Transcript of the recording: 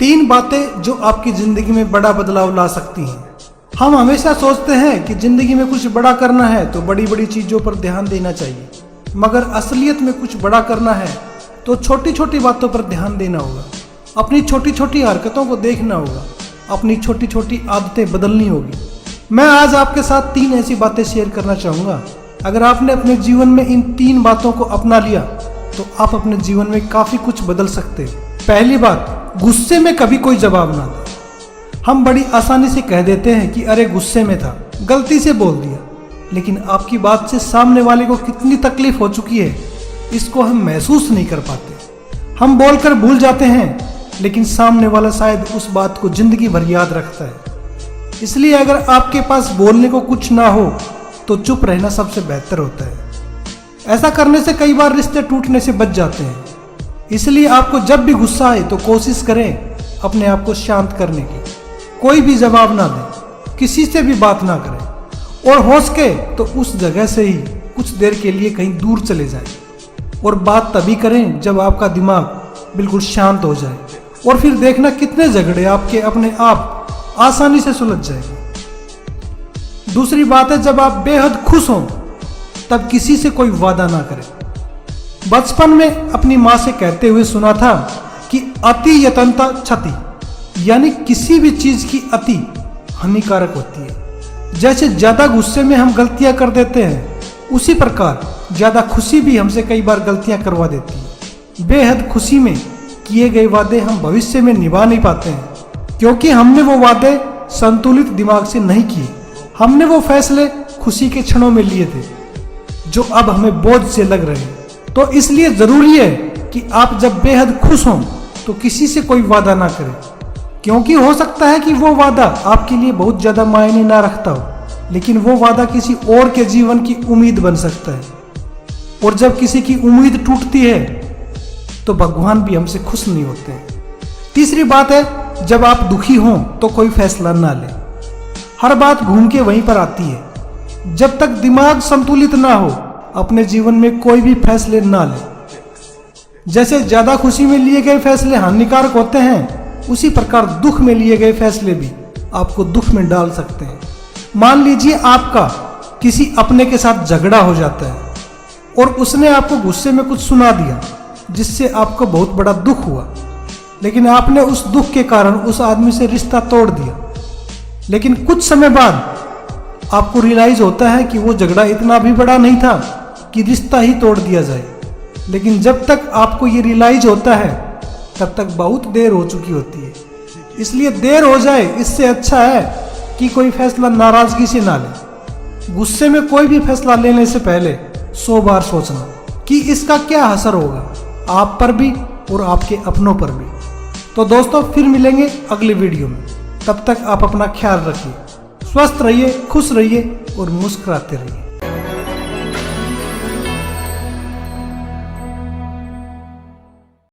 3 बातें जो आपकी जिंदगी में बड़ा बदलाव ला सकती हैं। हम हमेशा सोचते हैं कि जिंदगी में कुछ बड़ा करना है तो बड़ी बड़ी चीजों पर ध्यान देना चाहिए, मगर असलियत में कुछ बड़ा करना है तो छोटी छोटी बातों पर ध्यान देना होगा। अपनी छोटी छोटी हरकतों को देखना होगा, अपनी छोटी छोटी आदतें बदलनी होगी। मैं आज आपके साथ 3 ऐसी बातें शेयर करना चाहूँगा। अगर आपने अपने जीवन में इन 3 बातों को अपना लिया तो आप अपने जीवन में काफ़ी कुछ बदल सकते हैं। पहली बात, गुस्से में कभी कोई जवाब ना दे। हम बड़ी आसानी से कह देते हैं कि अरे गुस्से में था, गलती से बोल दिया, लेकिन आपकी बात से सामने वाले को कितनी तकलीफ हो चुकी है इसको हम महसूस नहीं कर पाते। हम बोलकर भूल जाते हैं, लेकिन सामने वाला शायद उस बात को जिंदगी भर याद रखता है। इसलिए अगर आपके पास बोलने को कुछ ना हो तो चुप रहना सबसे बेहतर होता है। ऐसा करने से कई बार रिश्ते टूटने से बच जाते हैं। इसलिए आपको जब भी गुस्सा आए तो कोशिश करें अपने आप को शांत करने की। कोई भी जवाब ना दें, किसी से भी बात ना करें, और हो सके तो उस जगह से ही कुछ देर के लिए कहीं दूर चले जाएं। और बात तभी करें जब आपका दिमाग बिल्कुल शांत हो जाए, और फिर देखना कितने झगड़े आपके अपने आप आसानी से सुलझ जाएंगे। दूसरी बात है, जब आप बेहद खुश हों तब किसी से कोई वादा ना करें। बचपन में अपनी माँ से कहते हुए सुना था कि अति यतनता क्षति, यानी किसी भी चीज की अति हानिकारक होती है। जैसे ज्यादा गुस्से में हम गलतियां कर देते हैं, उसी प्रकार ज्यादा खुशी भी हमसे कई बार गलतियां करवा देती है। बेहद खुशी में किए गए वादे हम भविष्य में निभा नहीं पाते हैं, क्योंकि हमने वो वादे संतुलित दिमाग से नहीं किए। हमने वो फैसले खुशी के क्षणों में लिए थे जो अब हमें बोझ से लग रहे हैं। तो इसलिए जरूरी है कि आप जब बेहद खुश हों तो किसी से कोई वादा ना करें, क्योंकि हो सकता है कि वो वादा आपके लिए बहुत ज्यादा मायने ना रखता हो, लेकिन वो वादा किसी और के जीवन की उम्मीद बन सकता है। और जब किसी की उम्मीद टूटती है तो भगवान भी हमसे खुश नहीं होते हैं। तीसरी बात है, जब आप दुखी हों तो कोई फैसला ना लें। हर बात घूम के वहीं पर आती है। जब तक दिमाग संतुलित ना हो अपने जीवन में कोई भी फैसले ना लें। जैसे ज्यादा खुशी में लिए गए फैसले हानिकारक होते हैं, उसी प्रकार दुख में लिए गए फैसले भी आपको दुख में डाल सकते हैं। मान लीजिए आपका किसी अपने के साथ झगड़ा हो जाता है और उसने आपको गुस्से में कुछ सुना दिया जिससे आपको बहुत बड़ा दुख हुआ, लेकिन आपने उस दुख के कारण उस आदमी से रिश्ता तोड़ दिया। लेकिन कुछ समय बाद आपको रियलाइज होता है कि वो झगड़ा इतना भी बड़ा नहीं था कि रिश्ता ही तोड़ दिया जाए। लेकिन जब तक आपको ये रियलाइज होता है तब तक बहुत देर हो चुकी होती है। इसलिए देर हो जाए इससे अच्छा है कि कोई फैसला नाराजगी से ना ले। गुस्से में कोई भी फैसला लेने से पहले 100 बार सोचना कि इसका क्या असर होगा आप पर भी और आपके अपनों पर भी। तो दोस्तों, फिर मिलेंगे अगली वीडियो में। तब तक आप अपना ख्याल रखिए, स्वस्थ रहिए, खुश रहिए और मुस्कुराते रहिए।